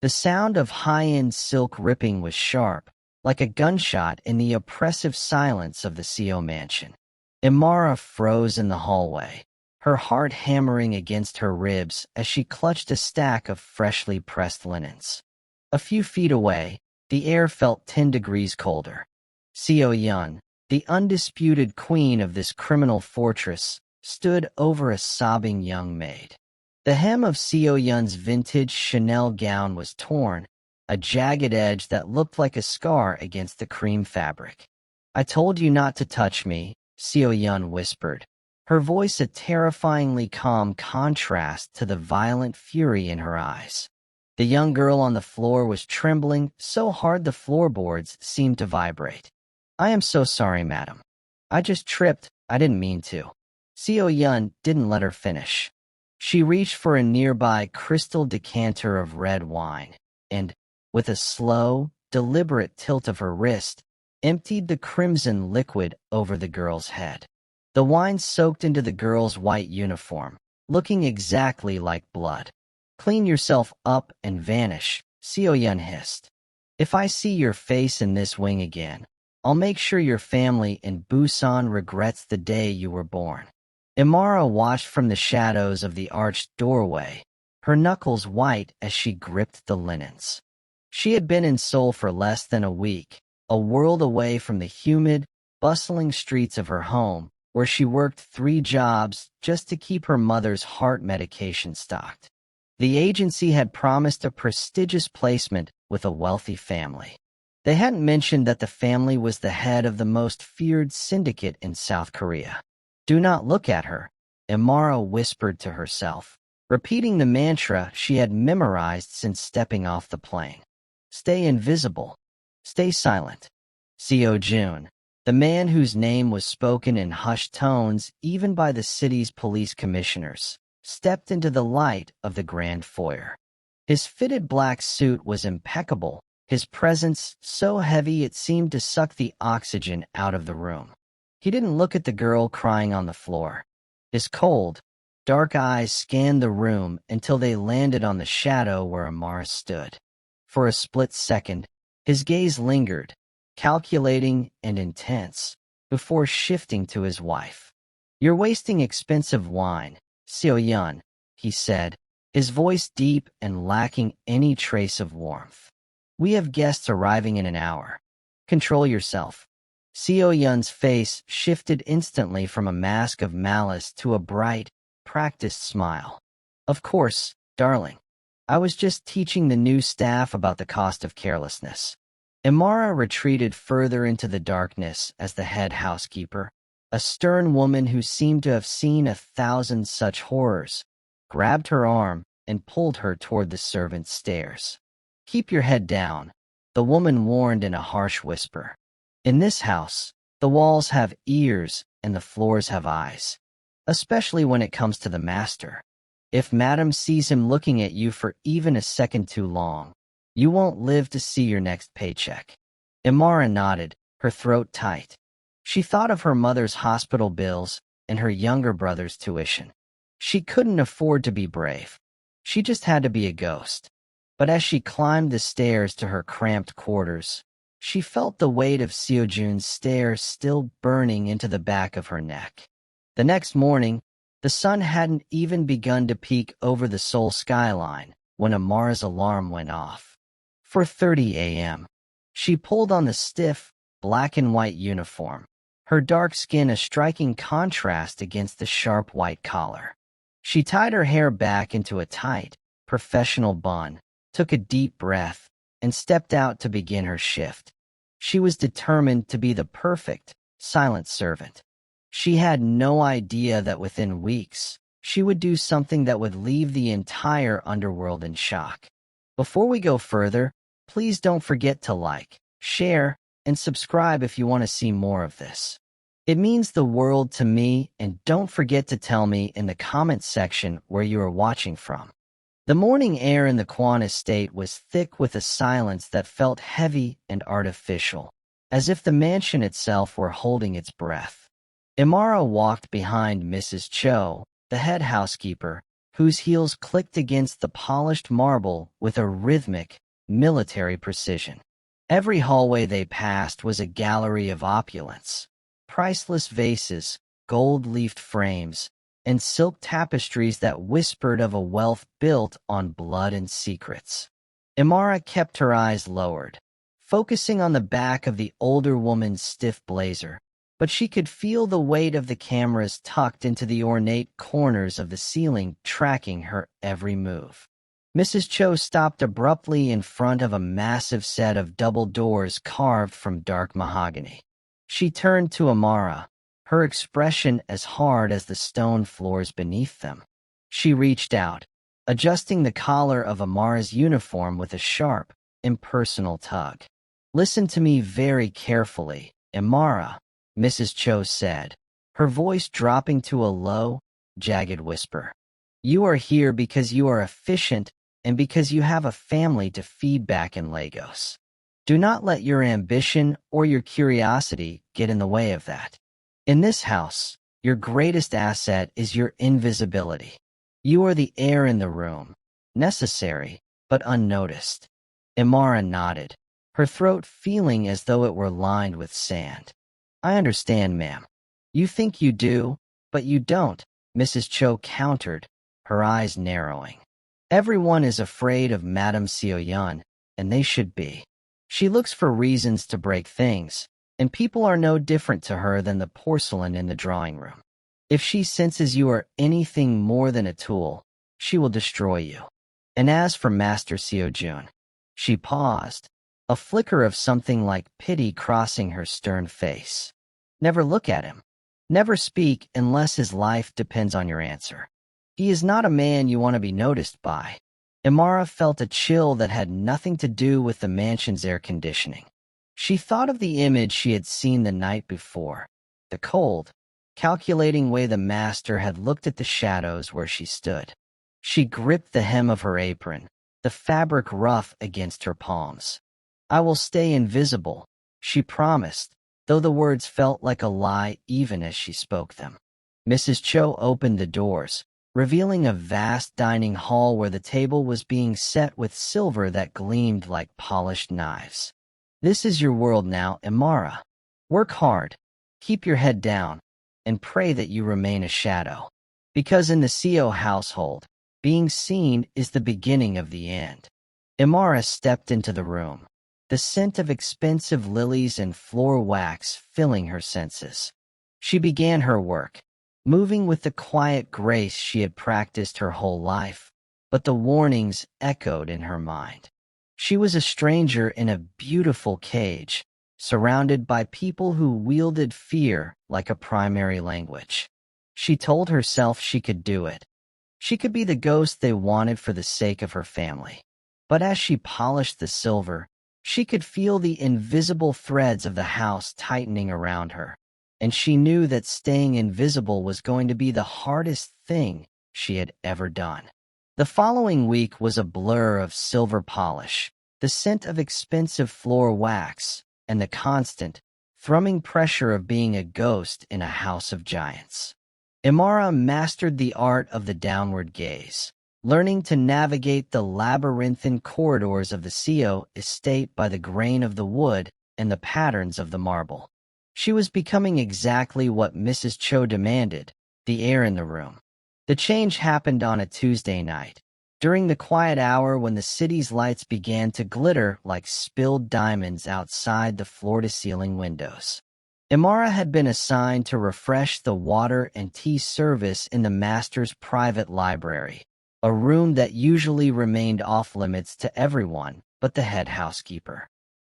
The sound of high-end silk ripping was sharp, like a gunshot in the oppressive silence of the CO mansion. Imara froze in the hallway, her heart hammering against her ribs as she clutched a stack of freshly pressed linens. A few feet away, the air felt 10 degrees colder. Seo Yun, the undisputed queen of this criminal fortress, stood over a sobbing young maid. The hem of Seo Yun's vintage Chanel gown was torn, a jagged edge that looked like a scar against the cream fabric. "I told you not to touch me," Seo Yun whispered, her voice a terrifyingly calm contrast to the violent fury in her eyes. The young girl on the floor was trembling so hard the floorboards seemed to vibrate. "I am so sorry, madam. I just tripped. I didn't mean to." Seo Yun didn't let her finish. She reached for a nearby crystal decanter of red wine and, with a slow, deliberate tilt of her wrist, emptied the crimson liquid over the girl's head. The wine soaked into the girl's white uniform, looking exactly like blood. "Clean yourself up and vanish," Seo Yun hissed. "If I see your face in this wing again, I'll make sure your family in Busan regrets the day you were born." Imara watched from the shadows of the arched doorway, her knuckles white as she gripped the linens. She had been in Seoul for less than a week, a world away from the humid, bustling streets of her home, where she worked 3 jobs just to keep her mother's heart medication stocked. The agency had promised a prestigious placement with a wealthy family. They hadn't mentioned that the family was the head of the most feared syndicate in South Korea. "Do not look at her," Imara whispered to herself, repeating the mantra she had memorized since stepping off the plane. "Stay invisible. Stay silent." Seo Jun, the man whose name was spoken in hushed tones even by the city's police commissioners, stepped into the light of the grand foyer. His fitted black suit was impeccable, his presence so heavy it seemed to suck the oxygen out of the room. He didn't look at the girl crying on the floor. His cold, dark eyes scanned the room until they landed on the shadow where Amara stood. For a split second, his gaze lingered, calculating and intense, before shifting to his wife. "You're wasting expensive wine, Seo Yun," he said, his voice deep and lacking any trace of warmth. "We have guests arriving in an hour. Control yourself." Seo Yun's face shifted instantly from a mask of malice to a bright, practiced smile. "Of course, darling. I was just teaching the new staff about the cost of carelessness." Imara retreated further into the darkness as the head housekeeper, a stern woman who seemed to have seen 1,000 such horrors, grabbed her arm and pulled her toward the servants' stairs. "Keep your head down," the woman warned in a harsh whisper. "In this house, the walls have ears and the floors have eyes, especially when it comes to the master. If Madam sees him looking at you for even a second too long, you won't live to see your next paycheck." Imara nodded, her throat tight. She thought of her mother's hospital bills and her younger brother's tuition. She couldn't afford to be brave. She just had to be a ghost. But as she climbed the stairs to her cramped quarters, she felt the weight of Seo Jun's stare still burning into the back of her neck. The next morning, the sun hadn't even begun to peek over the Seoul skyline when Amara's alarm went off. 4:30 a.m. She pulled on the stiff, black and white uniform, her dark skin a striking contrast against the sharp white collar. She tied her hair back into a tight, professional bun, took a deep breath, and stepped out to begin her shift. She was determined to be the perfect, silent servant. She had no idea that within weeks, she would do something that would leave the entire underworld in shock. Before we go further, please don't forget to like, share, and subscribe if you want to see more of this. It means the world to me, and don't forget to tell me in the comments section where you are watching from. The morning air in the Kwan estate was thick with a silence that felt heavy and artificial, as if the mansion itself were holding its breath. Imara walked behind Mrs. Cho, the head housekeeper, whose heels clicked against the polished marble with a rhythmic, military precision. Every hallway they passed was a gallery of opulence. Priceless vases, gold-leafed frames, and silk tapestries that whispered of a wealth built on blood and secrets. Imara kept her eyes lowered, focusing on the back of the older woman's stiff blazer, but she could feel the weight of the cameras tucked into the ornate corners of the ceiling, tracking her every move. Mrs. Cho stopped abruptly in front of a massive set of double doors carved from dark mahogany. She turned to Amara, her expression as hard as the stone floors beneath them. She reached out, adjusting the collar of Amara's uniform with a sharp, impersonal tug. "Listen to me very carefully, Amara," Mrs. Cho said, her voice dropping to a low, jagged whisper. "You are here because you are efficient and because you have a family to feed back in Lagos. Do not let your ambition or your curiosity get in the way of that. In this house, your greatest asset is your invisibility. You are the air in the room, necessary but unnoticed." Imara nodded, her throat feeling as though it were lined with sand. "I understand, ma'am. You think you do, but you don't," Mrs. Cho countered, her eyes narrowing. "Everyone is afraid of Madame Sioyun, and they should be. She looks for reasons to break things, and people are no different to her than the porcelain in the drawing room. If she senses you are anything more than a tool, she will destroy you. And as for Master Seojun," she paused, a flicker of something like pity crossing her stern face. "Never look at him. Never speak unless his life depends on your answer. He is not a man you want to be noticed by." Imara felt a chill that had nothing to do with the mansion's air conditioning. She thought of the image she had seen the night before, the cold, calculating way the master had looked at the shadows where she stood. She gripped the hem of her apron, the fabric rough against her palms. "I will stay invisible," she promised, though the words felt like a lie even as she spoke them. Mrs. Cho opened the doors, revealing a vast dining hall where the table was being set with silver that gleamed like polished knives. "This is your world now, Imara. Work hard, keep your head down, and pray that you remain a shadow. Because in the Seo household, being seen is the beginning of the end." Imara stepped into the room, the scent of expensive lilies and floor wax filling her senses. She began her work, moving with the quiet grace she had practiced her whole life, but the warnings echoed in her mind. She was a stranger in a beautiful cage, surrounded by people who wielded fear like a primary language. She told herself she could do it. She could be the ghost they wanted for the sake of her family. But as she polished the silver, she could feel the invisible threads of the house tightening around her, and she knew that staying invisible was going to be the hardest thing she had ever done. The following week was a blur of silver polish, the scent of expensive floor wax, and the constant, thrumming pressure of being a ghost in a house of giants. Imara mastered the art of the downward gaze, learning to navigate the labyrinthine corridors of the Seo estate by the grain of the wood and the patterns of the marble. She was becoming exactly what Mrs. Cho demanded, the air in the room. The change happened on a Tuesday night, during the quiet hour when the city's lights began to glitter like spilled diamonds outside the floor-to-ceiling windows. Imara had been assigned to refresh the water and tea service in the master's private library, a room that usually remained off-limits to everyone but the head housekeeper.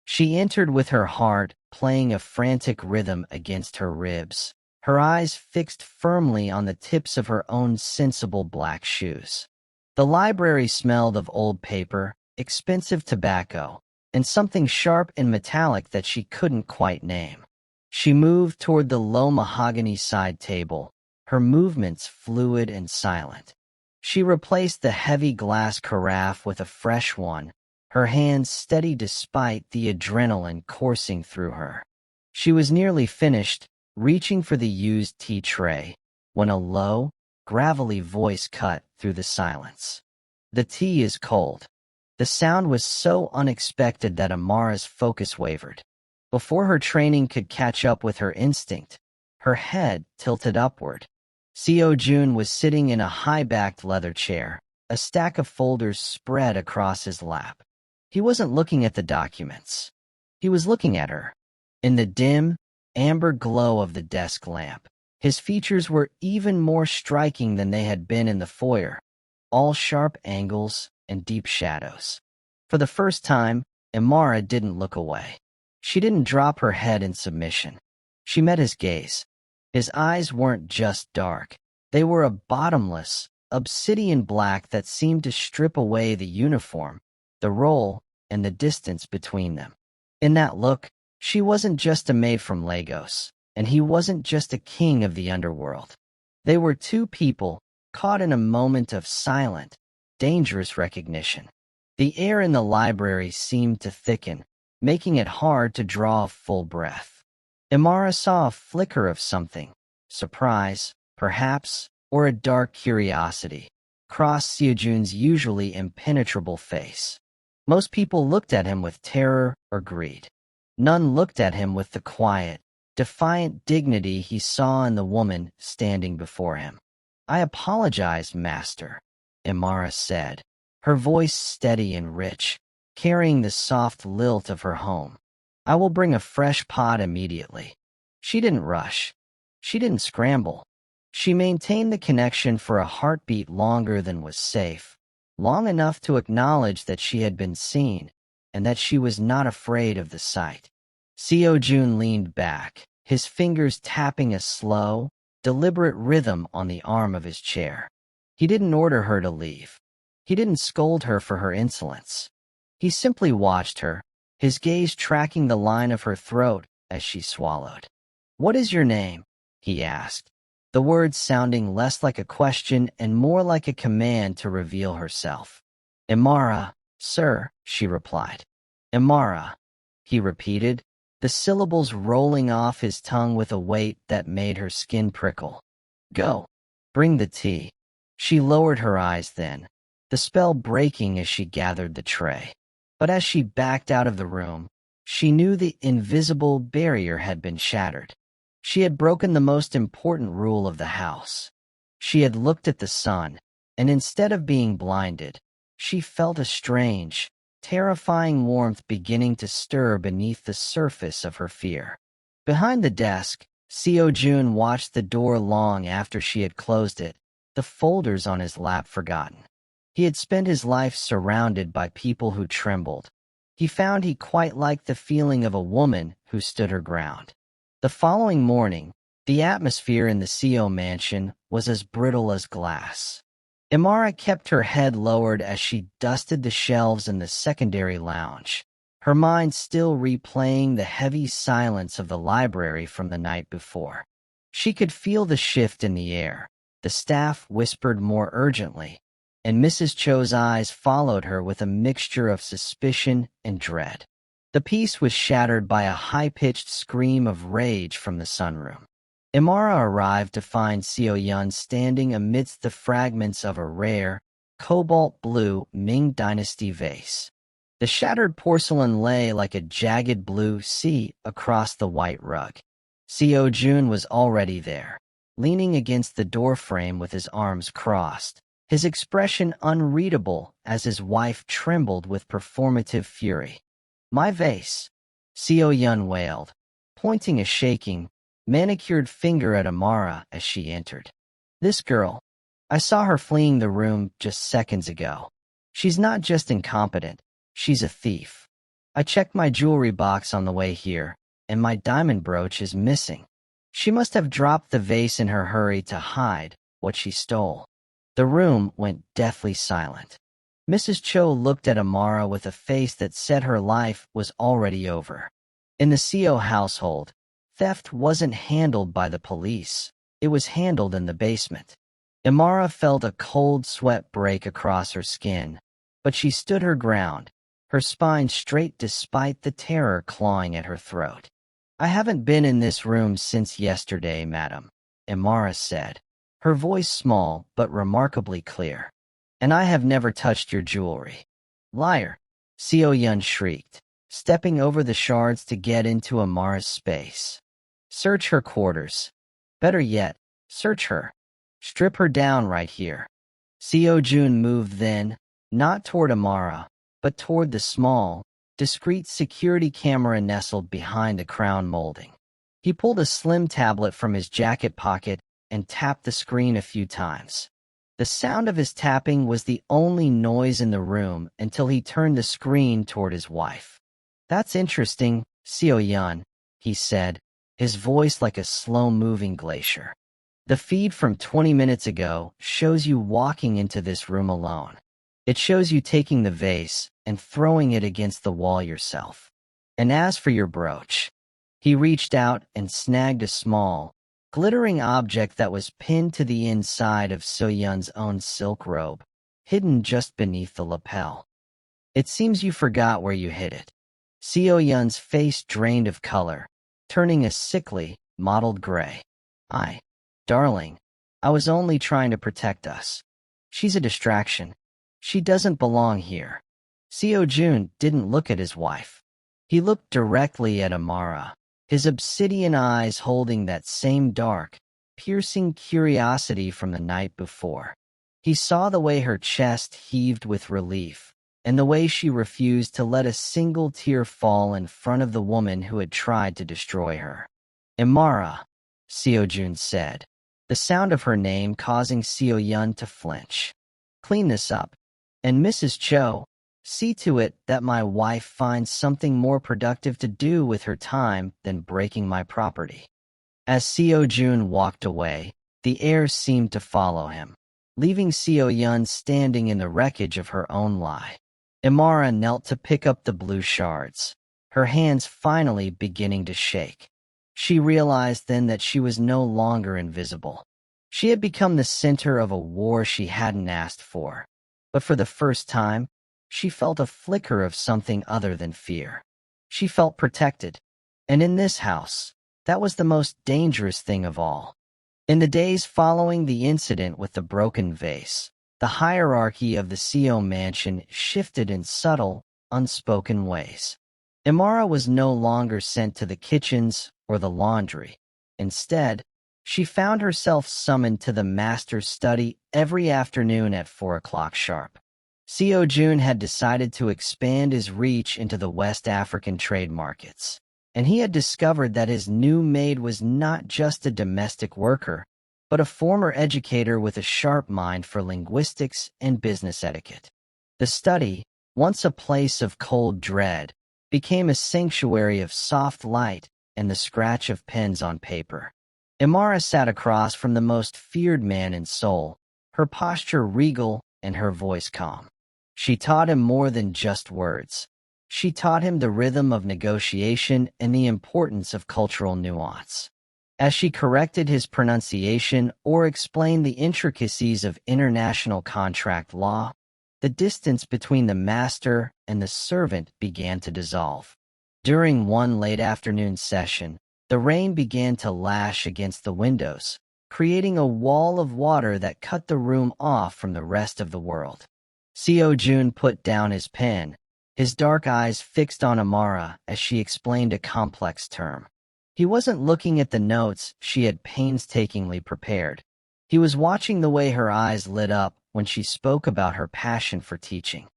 She entered with her heart playing a frantic rhythm against her ribs, her eyes fixed firmly on the tips of her own sensible black shoes. The library smelled of old paper, expensive tobacco, and something sharp and metallic that she couldn't quite name. She moved toward the low mahogany side table, her movements fluid and silent. She replaced the heavy glass carafe with a fresh one, her hands steady despite the adrenaline coursing through her. She was nearly finished, reaching for the used tea tray, when a low, gravelly voice cut through the silence. "The tea is cold." The sound was so unexpected that Amara's focus wavered. Before her training could catch up with her instinct, her head tilted upward. Seo Jun was sitting in a high-backed leather chair, a stack of folders spread across his lap. He wasn't looking at the documents. He was looking at her. In the dim, amber glow of the desk lamp, his features were even more striking than they had been in the foyer, all sharp angles and deep shadows. For the first time, Amara didn't look away. She didn't drop her head in submission. She met his gaze. His eyes weren't just dark. They were a bottomless, obsidian black that seemed to strip away the uniform, the role, and the distance between them. In that look, she wasn't just a maid from Lagos, and he wasn't just a king of the underworld. They were two people caught in a moment of silent, dangerous recognition. The air in the library seemed to thicken, making it hard to draw a full breath. Amara saw a flicker of something, surprise, perhaps, or a dark curiosity, cross Seojun's usually impenetrable face. Most people looked at him with terror or greed. None looked at him with the quiet, defiant dignity he saw in the woman standing before him. "I apologize, Master," Amara said, her voice steady and rich, carrying the soft lilt of her home. "I will bring a fresh pot immediately." She didn't rush. She didn't scramble. She maintained the connection for a heartbeat longer than was safe, long enough to acknowledge that she had been seen, and that she was not afraid of the sight. Seo Jun leaned back, his fingers tapping a slow, deliberate rhythm on the arm of his chair. He didn't order her to leave. He didn't scold her for her insolence. He simply watched her, his gaze tracking the line of her throat as she swallowed. "What is your name?" he asked, the words sounding less like a question and more like a command to reveal herself. "Amara, sir," she replied. "Amara," he repeated, the syllables rolling off his tongue with a weight that made her skin prickle. "Go. Bring the tea." She lowered her eyes then, the spell breaking as she gathered the tray. But as she backed out of the room, she knew the invisible barrier had been shattered. She had broken the most important rule of the house. She had looked at the sun, and instead of being blinded, she felt a strange, terrifying warmth beginning to stir beneath the surface of her fear. Behind the desk, Seo Jun watched the door long after she had closed it, the folders on his lap forgotten. He had spent his life surrounded by people who trembled. He found he quite liked the feeling of a woman who stood her ground. The following morning, the atmosphere in the Seo mansion was as brittle as glass. Amara kept her head lowered as she dusted the shelves in the secondary lounge, her mind still replaying the heavy silence of the library from the night before. She could feel the shift in the air. The staff whispered more urgently, and Mrs. Cho's eyes followed her with a mixture of suspicion and dread. The peace was shattered by a high-pitched scream of rage from the sunroom. Amara arrived to find Seo Yun standing amidst the fragments of a rare, cobalt-blue Ming Dynasty vase. The shattered porcelain lay like a jagged blue sea across the white rug. Seo Jun was already there, leaning against the doorframe with his arms crossed, his expression unreadable as his wife trembled with performative fury. "My vase," Seo Yun wailed, pointing a shaking, manicured finger at Amara as she entered. "This girl, I saw her fleeing the room just seconds ago. She's not just incompetent, she's a thief. I checked my jewelry box on the way here, and my diamond brooch is missing. She must have dropped the vase in her hurry to hide what she stole." The room went deathly silent. Mrs. Cho looked at Amara with a face that said her life was already over. In the Seo household, theft wasn't handled by the police. It was handled in the basement. Amara felt a cold sweat break across her skin, but she stood her ground, her spine straight despite the terror clawing at her throat. "I haven't been in this room since yesterday, madam," Amara said, her voice small but remarkably clear. "And I have never touched your jewelry." "Liar!" Seo Yun shrieked, stepping over the shards to get into Amara's space. "Search her quarters. Better yet, search her. Strip her down right here." Seo Jun moved then, not toward Amara, but toward the small, discreet security camera nestled behind the crown molding. He pulled a slim tablet from his jacket pocket and tapped the screen a few times. The sound of his tapping was the only noise in the room until he turned the screen toward his wife. "That's interesting, Seo Yun," he said, his voice like a slow-moving glacier. "The feed from 20 minutes ago shows you walking into this room alone. It shows you taking the vase and throwing it against the wall yourself. And as for your brooch," he reached out and snagged a small, glittering object that was pinned to the inside of So-Yun's own silk robe, hidden just beneath the lapel. "It seems you forgot where you hid it." Seo-Yun's face drained of color, turning a sickly, mottled gray. Darling, I was only trying to protect us. She's a distraction. She doesn't belong here." Seo Jun didn't look at his wife. He looked directly at Amara, his obsidian eyes holding that same dark, piercing curiosity from the night before. He saw the way her chest heaved with relief, and the way she refused to let a single tear fall in front of the woman who had tried to destroy her. "Amara," Seo Jun said, the sound of her name causing Seo Yun to flinch. "Clean this up. And Mrs. Cho, see to it that my wife finds something more productive to do with her time than breaking my property." As Seo Jun walked away, the air seemed to follow him, leaving Seo Yun standing in the wreckage of her own lie. Amara knelt to pick up the blue shards, her hands finally beginning to shake. She realized then that she was no longer invisible. She had become the center of a war she hadn't asked for. But for the first time, she felt a flicker of something other than fear. She felt protected. And in this house, that was the most dangerous thing of all. In the days following the incident with the broken vase, the hierarchy of the Seo mansion shifted in subtle, unspoken ways. Amara was no longer sent to the kitchens or the laundry. Instead, she found herself summoned to the master's study every afternoon at 4 o'clock sharp. Seo Jun had decided to expand his reach into the West African trade markets, and he had discovered that his new maid was not just a domestic worker, but a former educator with a sharp mind for linguistics and business etiquette. The study, once a place of cold dread, became a sanctuary of soft light and the scratch of pens on paper. Amara sat across from the most feared man in Seoul, her posture regal and her voice calm. She taught him more than just words. She taught him the rhythm of negotiation and the importance of cultural nuance. As she corrected his pronunciation or explained the intricacies of international contract law, the distance between the master and the servant began to dissolve. During one late afternoon session, the rain began to lash against the windows, creating a wall of water that cut the room off from the rest of the world. Seo Jun put down his pen, his dark eyes fixed on Amara as she explained a complex term. He wasn't looking at the notes she had painstakingly prepared. He was watching the way her eyes lit up when she spoke about her passion for teaching.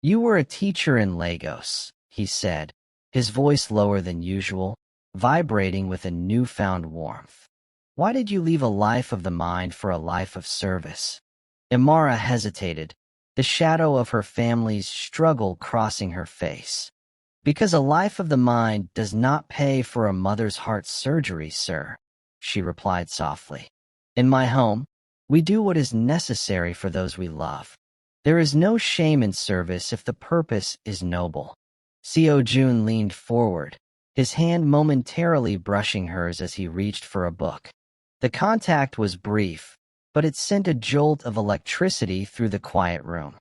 "You were a teacher in Lagos," he said, his voice lower than usual, vibrating with a newfound warmth. "Why did you leave a life of the mind for a life of service?" Amara hesitated, the shadow of her family's struggle crossing her face. "Because a life of the mind does not pay for a mother's heart surgery, sir," she replied softly. "In my home, we do what is necessary for those we love. There is no shame in service if the purpose is noble." Seo Jun leaned forward, his hand momentarily brushing hers as he reached for a book. The contact was brief, but it sent a jolt of electricity through the quiet room.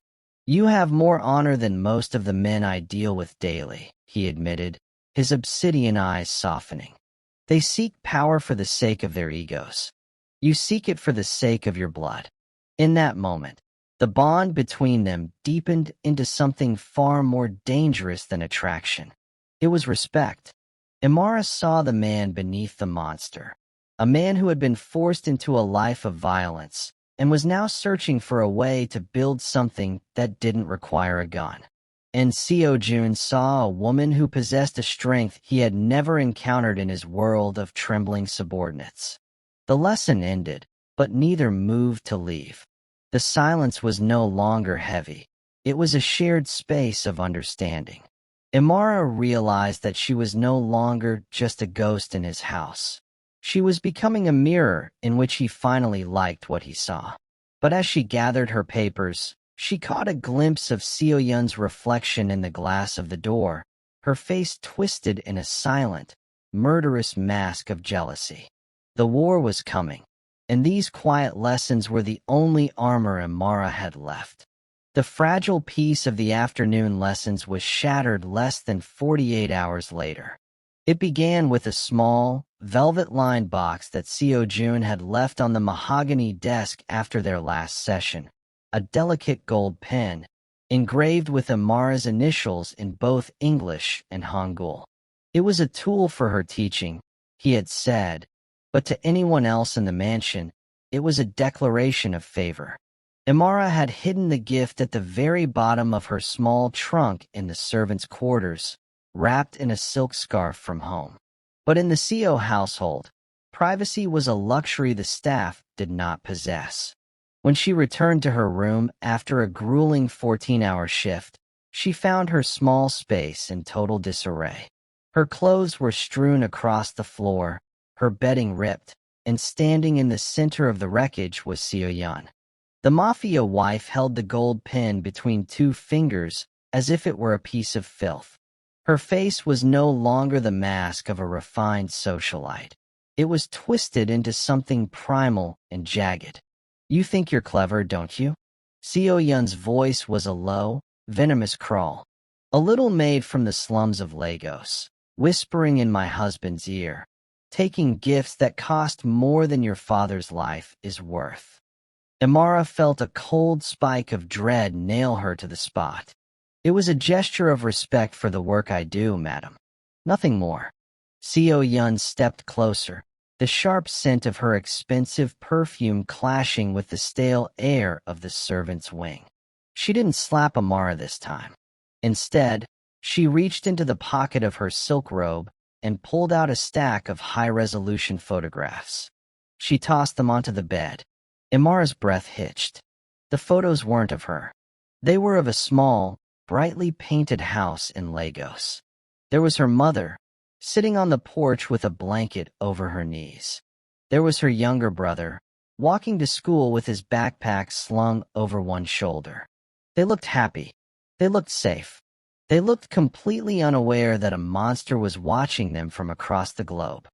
"You have more honor than most of the men I deal with daily," he admitted, his obsidian eyes softening. "They seek power for the sake of their egos. You seek it for the sake of your blood. In that moment, the bond between them deepened into something far more dangerous than attraction. It was respect. Imara saw the man beneath the monster, a man who had been forced into a life of violence and was now searching for a way to build something that didn't require a gun. And Seo Jun saw a woman who possessed a strength he had never encountered in his world of trembling subordinates. The lesson ended, but neither moved to leave. The silence was no longer heavy. It was a shared space of understanding. Imara realized that she was no longer just a ghost in his house. She was becoming a mirror in which he finally liked what he saw. But as she gathered her papers, she caught a glimpse of Seo Yun's reflection in the glass of the door, her face twisted in a silent, murderous mask of jealousy. The war was coming, and these quiet lessons were the only armor Imara had left. The fragile peace of the afternoon lessons was shattered less than 48 hours later. It began with a small, velvet-lined box that Seo Jun had left on the mahogany desk after their last session, a delicate gold pen, engraved with Imara's initials in both English and Hangul. It was a tool for her teaching, he had said, but to anyone else in the mansion, it was a declaration of favor. Imara had hidden the gift at the very bottom of her small trunk in the servants' quarters, wrapped in a silk scarf from home. But in the Seo household, privacy was a luxury the staff did not possess. When she returned to her room after a grueling 14-hour shift, she found her small space in total disarray. Her clothes were strewn across the floor, her bedding ripped, and standing in the center of the wreckage was Seo Yun. The Mafia wife held the gold pin between two fingers as if it were a piece of filth. Her face was no longer the mask of a refined socialite. It was twisted into something primal and jagged. You think you're clever, don't you? Seo Yun's voice was a low, venomous crawl. A little maid from the slums of Lagos, whispering in my husband's ear, taking gifts that cost more than your father's life is worth. Imara felt a cold spike of dread nail her to the spot. It was a gesture of respect for the work I do, madam. Nothing more. Seo Yun stepped closer, the sharp scent of her expensive perfume clashing with the stale air of the servant's wing. She didn't slap Imara this time. Instead, she reached into the pocket of her silk robe and pulled out a stack of high-resolution photographs. She tossed them onto the bed. Imara's breath hitched. The photos weren't of her. They were of a small, brightly painted house in Lagos. There was her mother, sitting on the porch with a blanket over her knees. There was her younger brother, walking to school with his backpack slung over one shoulder. They looked happy. They looked safe. They looked completely unaware that a monster was watching them from across the globe.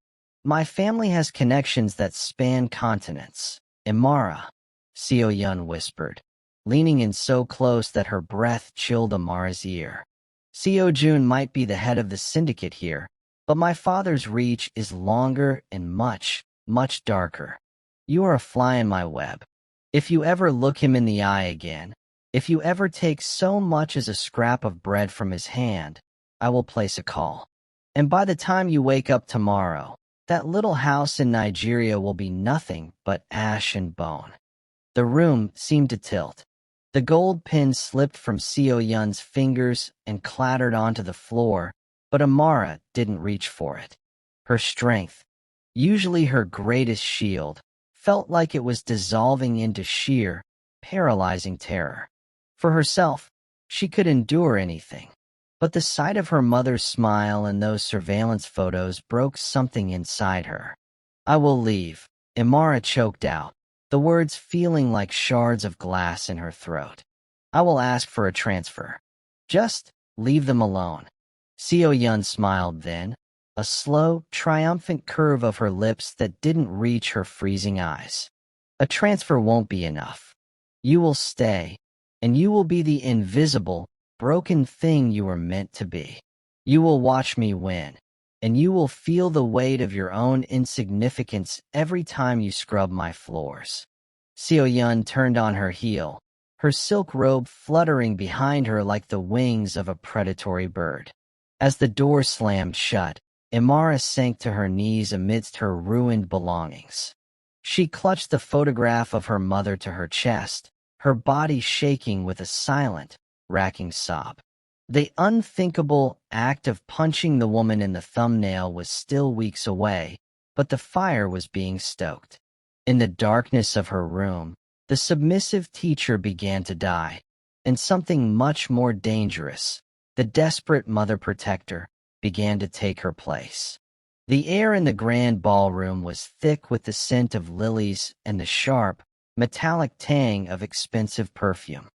My family has connections that span continents. Imara, Seo Yun whispered, leaning in so close that her breath chilled Imara's ear. Seo Jun might be the head of the syndicate here, but my father's reach is longer and much, much darker. You are a fly in my web. If you ever look him in the eye again, if you ever take so much as a scrap of bread from his hand, I will place a call. And by the time you wake up tomorrow, that little house in Nigeria will be nothing but ash and bone. The room seemed to tilt. The gold pin slipped from Seo Yun's fingers and clattered onto the floor, but Imara didn't reach for it. Her strength, usually her greatest shield, felt like it was dissolving into sheer, paralyzing terror. For herself, she could endure anything. But the sight of her mother's smile and those surveillance photos broke something inside her. I will leave, Imara choked out, the words feeling like shards of glass in her throat. I will ask for a transfer. Just leave them alone. Seo Yun smiled then, a slow, triumphant curve of her lips that didn't reach her freezing eyes. A transfer won't be enough. You will stay, and you will be the invisible, broken thing you were meant to be. You will watch me win. and you will feel the weight of your own insignificance every time you scrub my floors." Seo Yun turned on her heel, her silk robe fluttering behind her like the wings of a predatory bird. As the door slammed shut, Imara sank to her knees amidst her ruined belongings. She clutched the photograph of her mother to her chest, her body shaking with a silent, racking sob. The unthinkable act of punching the woman in the thumbnail was still weeks away, but the fire was being stoked. In the darkness of her room, the submissive teacher began to die, and something much more dangerous, the desperate mother protector, began to take her place. The air in the grand ballroom was thick with the scent of lilies and the sharp, metallic tang of expensive perfume.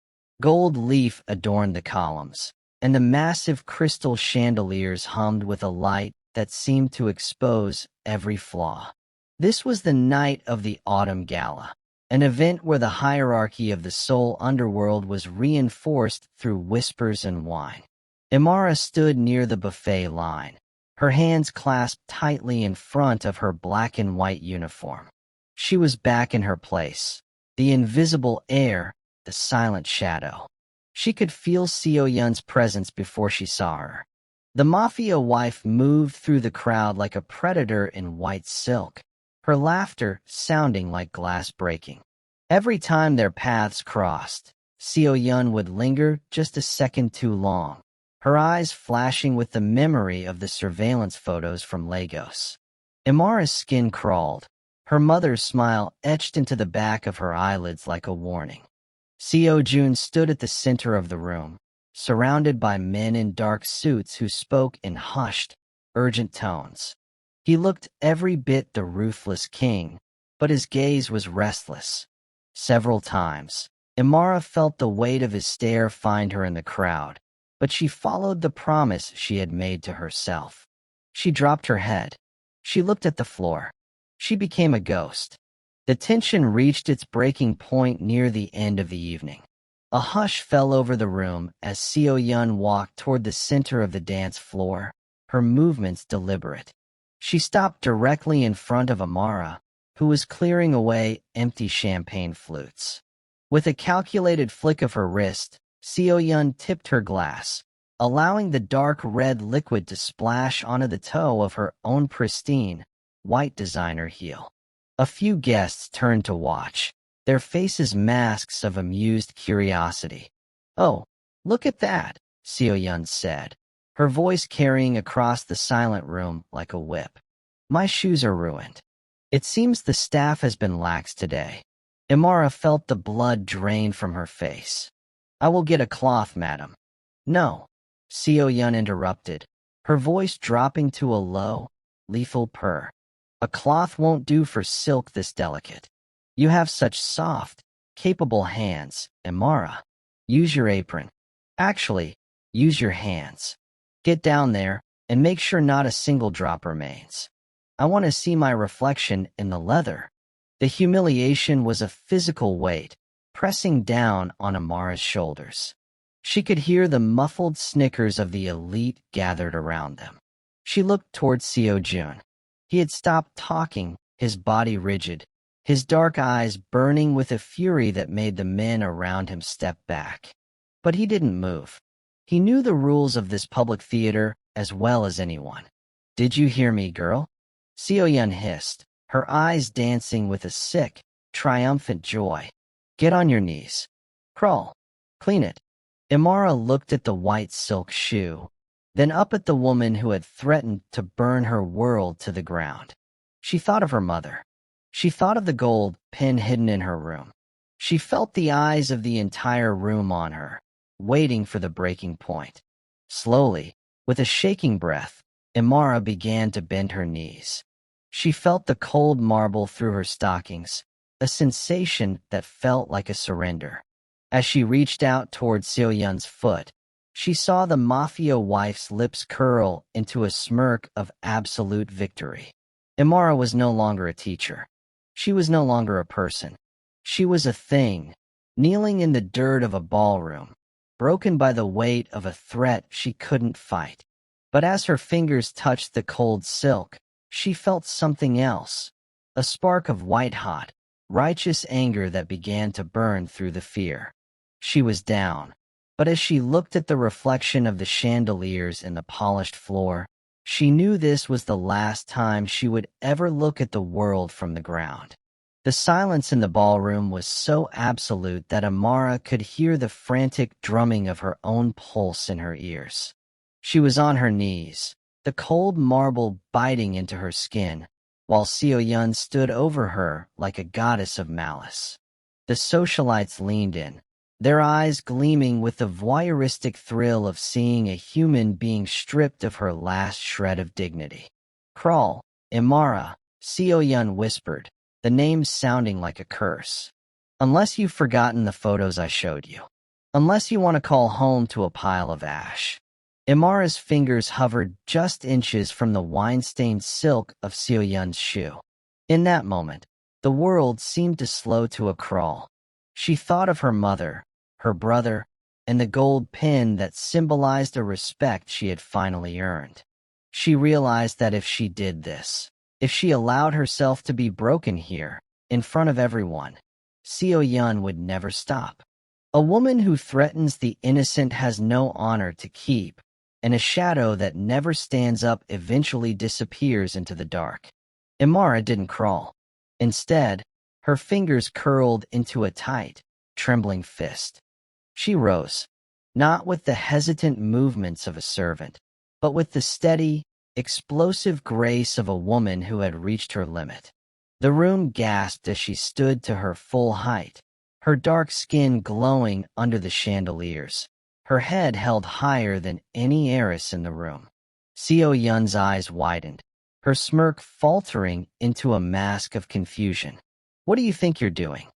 Gold leaf adorned the columns, and the massive crystal chandeliers hummed with a light that seemed to expose every flaw. This was the night of the Autumn Gala, an event where the hierarchy of the Seoul underworld was reinforced through whispers and wine. Imara stood near the buffet line, her hands clasped tightly in front of her black and white uniform. She was back in her place, the invisible air, the silent shadow. She could feel Seo Yun's presence before she saw her. The Mafia wife moved through the crowd like a predator in white silk, her laughter sounding like glass breaking. Every time their paths crossed, Seo Yun would linger just a second too long, her eyes flashing with the memory of the surveillance photos from Lagos. Imara's skin crawled, her mother's smile etched into the back of her eyelids like a warning. Seo Jun stood at the center of the room, surrounded by men in dark suits who spoke in hushed, urgent tones. He looked every bit the ruthless king, but his gaze was restless. Several times, Imara felt the weight of his stare find her in the crowd, but she followed the promise she had made to herself. She dropped her head. She looked at the floor. She became a ghost. The tension reached its breaking point near the end of the evening. A hush fell over the room as Seo Yun walked toward the center of the dance floor, her movements deliberate. She stopped directly in front of Imara, who was clearing away empty champagne flutes. With a calculated flick of her wrist, Seo Yun tipped her glass, allowing the dark red liquid to splash onto the toe of her own pristine, white designer heel. A few guests turned to watch, their faces masks of amused curiosity. "Oh, look at that," Seo Yun said, her voice carrying across the silent room like a whip. "My shoes are ruined. It seems the staff has been lax today." Imara felt the blood drain from her face. "I will get a cloth, madam." "No," Seo Yun interrupted, her voice dropping to a low, lethal purr. "A cloth won't do for silk this delicate. You have such soft, capable hands, Imara. Use your apron. Actually, use your hands. Get down there, and make sure not a single drop remains. I want to see my reflection in the leather." The humiliation was a physical weight, pressing down on Imara's shoulders. She could hear the muffled snickers of the elite gathered around them. She looked toward Seo Jun. He had stopped talking, his body rigid, his dark eyes burning with a fury that made the men around him step back. But he didn't move. He knew the rules of this public theater as well as anyone. "Did you hear me, girl?" Seo Yun hissed, her eyes dancing with a sick, triumphant joy. "Get on your knees. Crawl. Clean it." Imara looked at the white silk shoe, then up at the woman who had threatened to burn her world to the ground. She thought of her mother. She thought of the gold pin hidden in her room. She felt the eyes of the entire room on her, waiting for the breaking point. Slowly, with a shaking breath, Imara began to bend her knees. She felt the cold marble through her stockings, a sensation that felt like a surrender. As she reached out toward Seo Yun's foot, she saw the Mafia wife's lips curl into a smirk of absolute victory. Imara was no longer a teacher. She was no longer a person. She was a thing, kneeling in the dirt of a ballroom, broken by the weight of a threat she couldn't fight. But as her fingers touched the cold silk, she felt something else, a spark of white-hot, righteous anger that began to burn through the fear. She was down, but as she looked at the reflection of the chandeliers in the polished floor, she knew this was the last time she would ever look at the world from the ground. The silence in the ballroom was so absolute that Amara could hear the frantic drumming of her own pulse in her ears. She was on her knees, the cold marble biting into her skin, while Seo-yun stood over her like a goddess of malice. The socialites leaned in, their eyes gleaming with the voyeuristic thrill of seeing a human being stripped of her last shred of dignity. "Crawl, Imara," Seo-yun whispered, the name sounding like a curse. "Unless you've forgotten the photos I showed you. Unless you want to call home to a pile of ash." Imara's fingers hovered just inches from the wine-stained silk of Seo-yun's shoe. In that moment, the world seemed to slow to a crawl. She thought of her mother, her brother, and the gold pin that symbolized a respect she had finally earned. She realized that if she did this, if she allowed herself to be broken here, in front of everyone, Seo-yun would never stop. A woman who threatens the innocent has no honor to keep, and a shadow that never stands up eventually disappears into the dark. Imara didn't crawl. Instead, her fingers curled into a tight, trembling fist. She rose, not with the hesitant movements of a servant, but with the steady, explosive grace of a woman who had reached her limit. The room gasped as she stood to her full height, her dark skin glowing under the chandeliers, her head held higher than any heiress in the room. Seo-yun's eyes widened, her smirk faltering into a mask of confusion. "What do you think you're doing?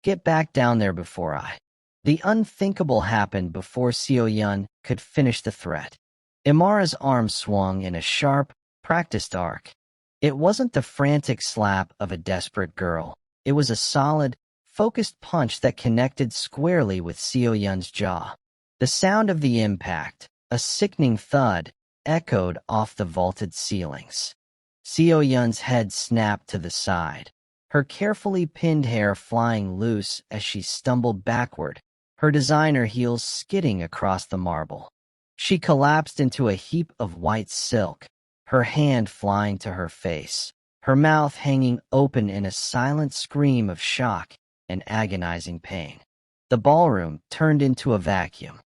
Get back down there before I—" The unthinkable happened before Seo-yun could finish the threat. Imara's arm swung in a sharp, practiced arc. It wasn't the frantic slap of a desperate girl. It was a solid, focused punch that connected squarely with Seo-yun's jaw. The sound of the impact, a sickening thud, echoed off the vaulted ceilings. Seo-yun's head snapped to the side, her carefully pinned hair flying loose as she stumbled backward, her designer heels skidding across the marble. She collapsed into a heap of white silk, her hand flying to her face, her mouth hanging open in a silent scream of shock and agonizing pain. The ballroom turned into a vacuum.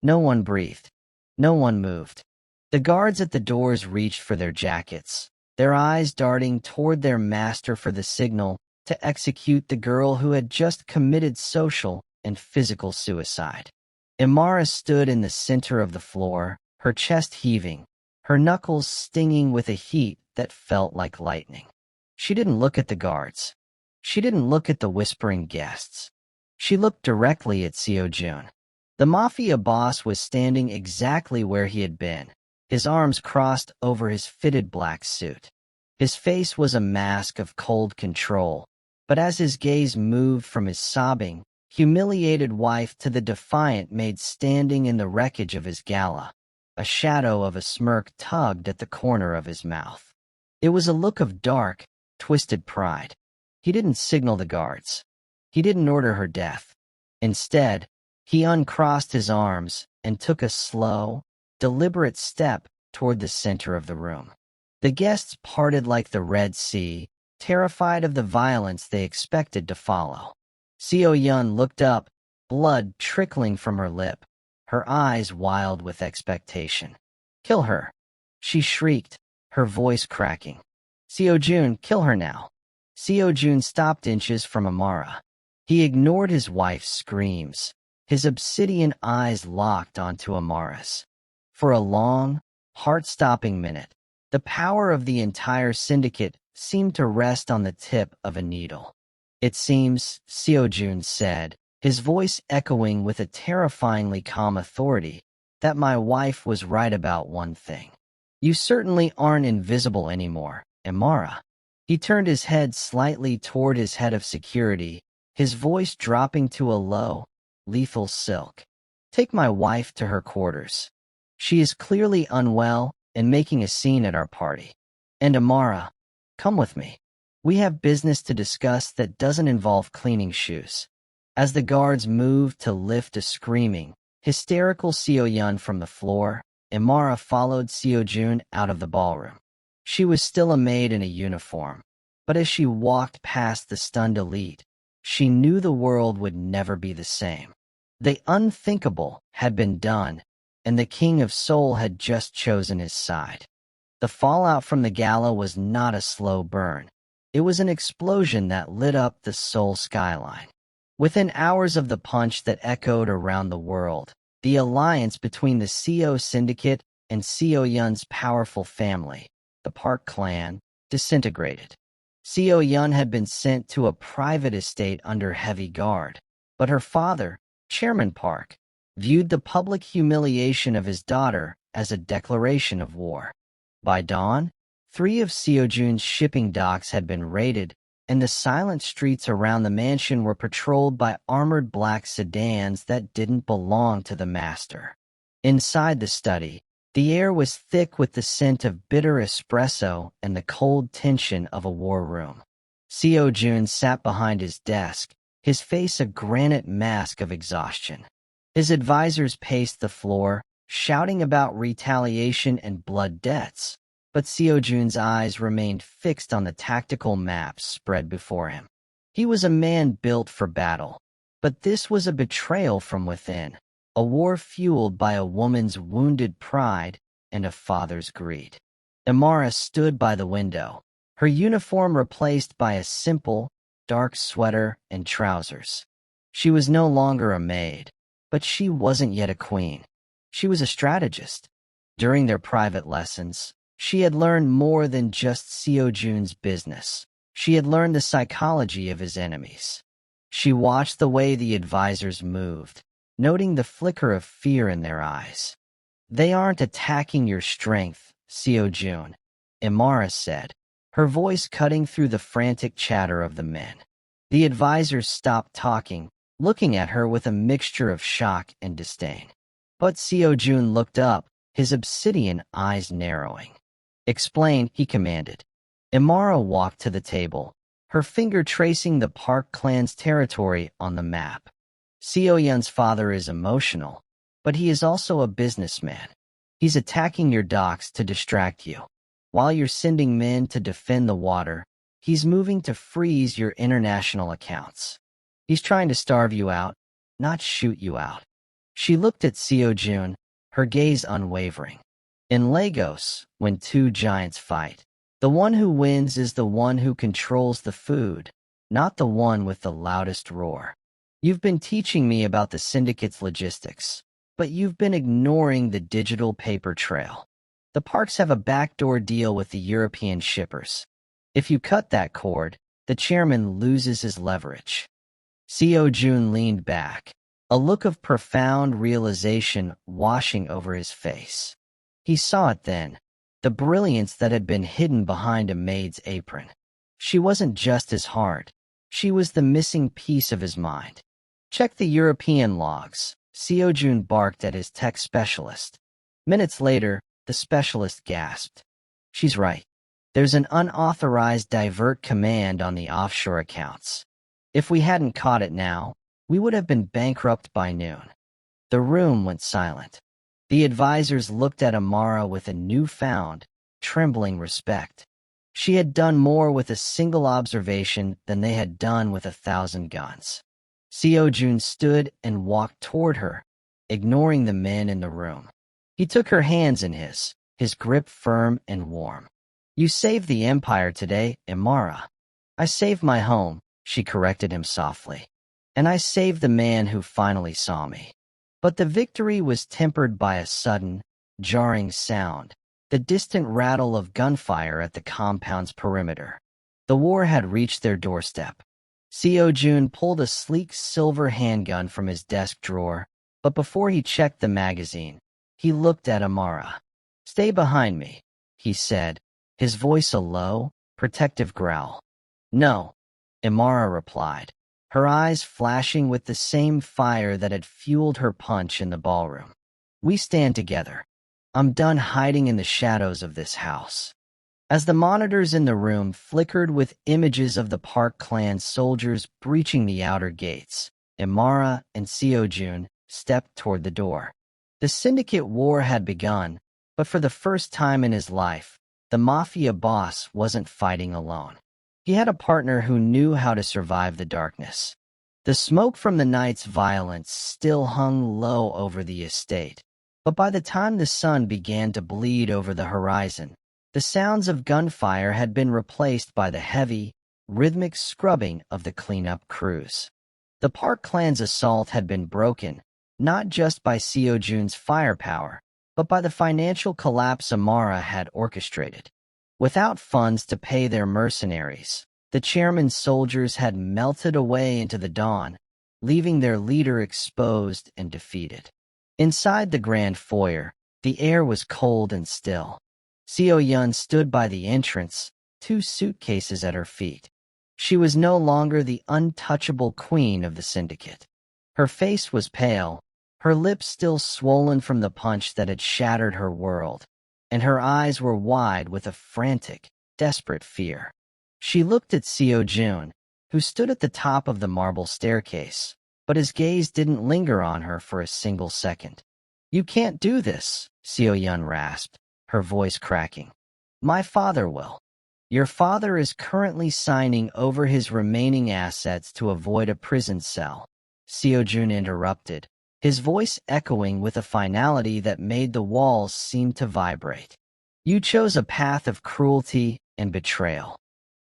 No one breathed. No one moved. The guards at the doors reached for their jackets, their eyes darting toward their master for the signal to execute the girl who had just committed social and physical suicide. Imara stood in the center of the floor, her chest heaving, her knuckles stinging with a heat that felt like lightning. She didn't look at the guards. She didn't look at the whispering guests. She looked directly at Seo-jun. The Mafia boss was standing exactly where he had been, his arms crossed over his fitted black suit. His face was a mask of cold control, but as his gaze moved from his sobbing, humiliated wife to the defiant maid standing in the wreckage of his gala, a shadow of a smirk tugged at the corner of his mouth. It was a look of dark, twisted pride. He didn't signal the guards. He didn't order her death. Instead, he uncrossed his arms and took a slow, deliberate step toward the center of the room. The guests parted like the Red Sea, terrified of the violence they expected to follow. Seo-yun looked up, blood trickling from her lip, her eyes wild with expectation. "Kill her!" she shrieked, her voice cracking. "Seo-jun, kill her now!" Seo-jun stopped inches from Amara. He ignored his wife's screams, his obsidian eyes locked onto Amara's. For a long, heart-stopping minute, the power of the entire syndicate seemed to rest on the tip of a needle. "It seems," Seo-jun said, his voice echoing with a terrifyingly calm authority, "that my wife was right about one thing. You certainly aren't invisible anymore, Imara." He turned his head slightly toward his head of security, his voice dropping to a low, lethal silk. "Take my wife to her quarters. She is clearly unwell, and making a scene at our party. And Amara, come with me. We have business to discuss that doesn't involve cleaning shoes. As the guards moved to lift a screaming, hysterical Seo-yun from the floor, Amara followed Seo-jun out of the ballroom. She was still a maid in a uniform, but as she walked past the stunned elite, she knew the world would never be the same. The unthinkable had been done, and the King of Seoul had just chosen his side. The fallout from the gala was not a slow burn. It was an explosion that lit up the Seoul skyline. Within hours of the punch that echoed around the world, the alliance between the Seo Syndicate and Seo-yun's powerful family, the Park clan, disintegrated. Seo-yun had been sent to a private estate under heavy guard, but her father, Chairman Park, viewed the public humiliation of his daughter as a declaration of war. By dawn, 3 of Seo-jun's shipping docks had been raided, and the silent streets around the mansion were patrolled by armored black sedans that didn't belong to the master. Inside the study, the air was thick with the scent of bitter espresso and the cold tension of a war room. Seo-jun sat behind his desk, his face a granite mask of exhaustion. His advisors paced the floor, shouting about retaliation and blood debts, but Seo-jun's eyes remained fixed on the tactical maps spread before him. He was a man built for battle, but this was a betrayal from within, a war fueled by a woman's wounded pride and a father's greed. Amara stood by the window, her uniform replaced by a simple, dark sweater and trousers. She was no longer a maid, but she wasn't yet a queen. She was a strategist. During their private lessons, she had learned more than just Seo-jun's business. She had learned the psychology of his enemies. She watched the way the advisors moved, noting the flicker of fear in their eyes. "They aren't attacking your strength, Seo-jun," Amara said, her voice cutting through the frantic chatter of the men. The advisors stopped talking, looking at her with a mixture of shock and disdain. But Seo-jun looked up, his obsidian eyes narrowing. "Explain," he commanded. Amara walked to the table, her finger tracing the Park clan's territory on the map. Seo-yun's father is emotional, but he is also a businessman. He's attacking your docks to distract you. While you're sending men to defend the water, he's moving to freeze your international accounts. He's trying to starve you out, not shoot you out. She looked at Seo-jun, her gaze unwavering. In Lagos, when 2 giants fight, the one who wins is the one who controls the food, not the one with the loudest roar. You've been teaching me about the syndicate's logistics, but you've been ignoring the digital paper trail. The parks have a backdoor deal with the European shippers. If you cut that cord, the chairman loses his leverage. Seo-jun leaned back, a look of profound realization washing over his face. He saw it then, the brilliance that had been hidden behind a maid's apron. She wasn't just his heart, she was the missing piece of his mind. "Check the European logs," Seo-jun barked at his tech specialist. Minutes later, the specialist gasped. "She's right. There's an unauthorized divert command on the offshore accounts. If we hadn't caught it now, we would have been bankrupt by noon." The room went silent. The advisors looked at Amara with a newfound, trembling respect. She had done more with a single observation than they had done with 1,000 guns. Seo-jun stood and walked toward her, ignoring the men in the room. He took her hands in his grip firm and warm. "You saved the empire today, Amara." "I saved my home," she corrected him softly. "And I saved the man who finally saw me." But the victory was tempered by a sudden, jarring sound, the distant rattle of gunfire at the compound's perimeter. The war had reached their doorstep. Seo-jun pulled a sleek silver handgun from his desk drawer, but before he checked the magazine, he looked at Amara. "Stay behind me," he said, his voice a low, protective growl. "No," Amara replied, her eyes flashing with the same fire that had fueled her punch in the ballroom. "We stand together." I'm done hiding in the shadows of this house." As the monitors in the room flickered with images of the Park Clan soldiers breaching the outer gates, Imara and Seojun stepped toward the door. The syndicate war had begun, but for the first time in his life, the Mafia boss wasn't fighting alone. He had a partner who knew how to survive the darkness. The smoke from the night's violence still hung low over the estate, but by the time the sun began to bleed over the horizon, the sounds of gunfire had been replaced by the heavy, rhythmic scrubbing of the cleanup crews. The Park Clan's assault had been broken, not just by Seojun's firepower, but by the financial collapse Amara had orchestrated. Without funds to pay their mercenaries, the chairman's soldiers had melted away into the dawn, leaving their leader exposed and defeated. Inside the grand foyer, the air was cold and still. Seo Yun stood by the entrance, two suitcases at her feet. She was no longer the untouchable queen of the syndicate. Her face was pale, her lips still swollen from the punch that had shattered her world, and her eyes were wide with a frantic, desperate fear. She looked at Seo Jun, who stood at the top of the marble staircase, but his gaze didn't linger on her for a single second. "You can't do this," Seo Yun rasped, her voice cracking. "My father will." "Your father is currently signing over his remaining assets to avoid a prison cell," Seojun interrupted, his voice echoing with a finality that made the walls seem to vibrate. "You chose a path of cruelty and betrayal.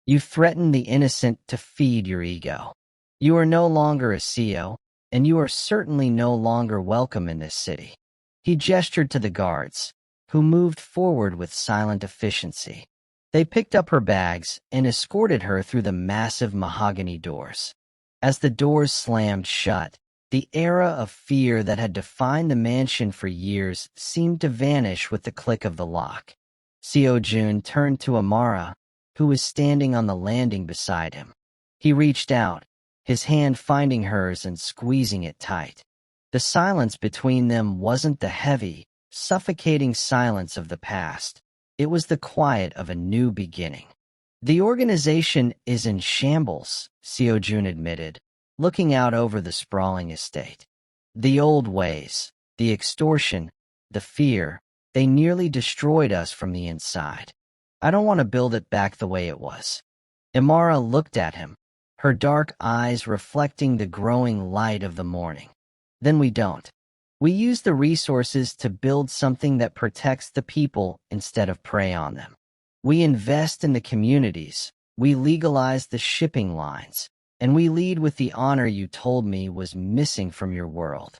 You threatened the innocent to feed your ego. You are no longer a Seo, and you are certainly no longer welcome in this city." He gestured to the guards, who moved forward with silent efficiency. They picked up her bags and escorted her through the massive mahogany doors. As the doors slammed shut, the era of fear that had defined the mansion for years seemed to vanish with the click of the lock. Seojun turned to Amara, who was standing on the landing beside him. He reached out, his hand finding hers and squeezing it tight. The silence between them wasn't the heavy, suffocating silence of the past. It was the quiet of a new beginning. "The organization is in shambles," Seojun admitted, looking out over the sprawling estate. "The old ways, the extortion, the fear, they nearly destroyed us from the inside. I don't want to build it back the way it was." Imara looked at him, her dark eyes reflecting the growing light of the morning. "Then we don't. We use the resources to build something that protects the people instead of prey on them. We invest in the communities, we legalize the shipping lines, and we lead with the honor you told me was missing from your world."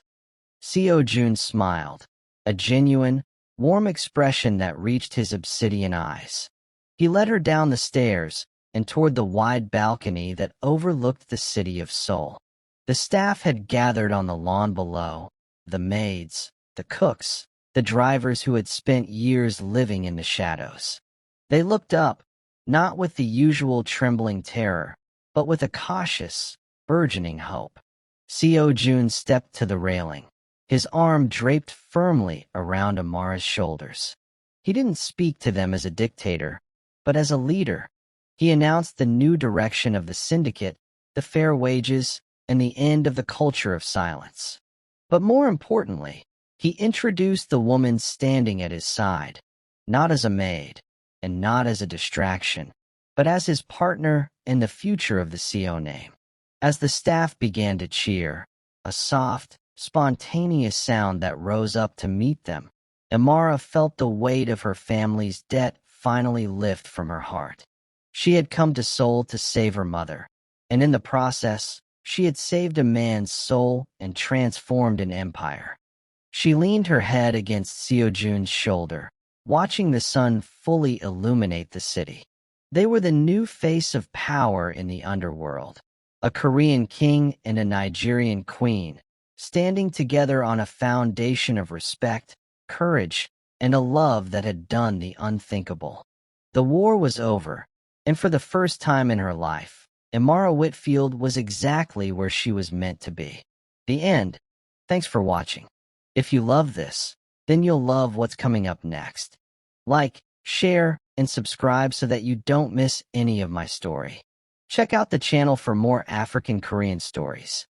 Seojun smiled, a genuine, warm expression that reached his obsidian eyes. He led her down the stairs and toward the wide balcony that overlooked the city of Seoul. The staff had gathered on the lawn below, the maids, the cooks, the drivers who had spent years living in the shadows. They looked up, not with the usual trembling terror, but with a cautious, burgeoning hope. Seojun stepped to the railing, his arm draped firmly around Amara's shoulders. He didn't speak to them as a dictator, but as a leader. He announced the new direction of the syndicate, the fair wages, and the end of the culture of silence. But more importantly, he introduced the woman standing at his side, not as a maid, and not as a distraction, but as his partner in the future of the Seo name. As the staff began to cheer, a soft, spontaneous sound that rose up to meet them, Imara felt the weight of her family's debt finally lift from her heart. She had come to Seoul to save her mother, and in the process, she had saved a man's soul and transformed an empire. She leaned her head against Seojun's shoulder, watching the sun fully illuminate the city. They were the new face of power in the underworld, a Korean king and a Nigerian queen, standing together on a foundation of respect, courage, and a love that had done the unthinkable. The war was over, and for the first time in her life, Imara Whitfield was exactly where she was meant to be. The end. Thanks for watching. If you love this, then you'll love what's coming up next. Like, share, and subscribe so that you don't miss any of my story. Check out the channel for more African Korean stories.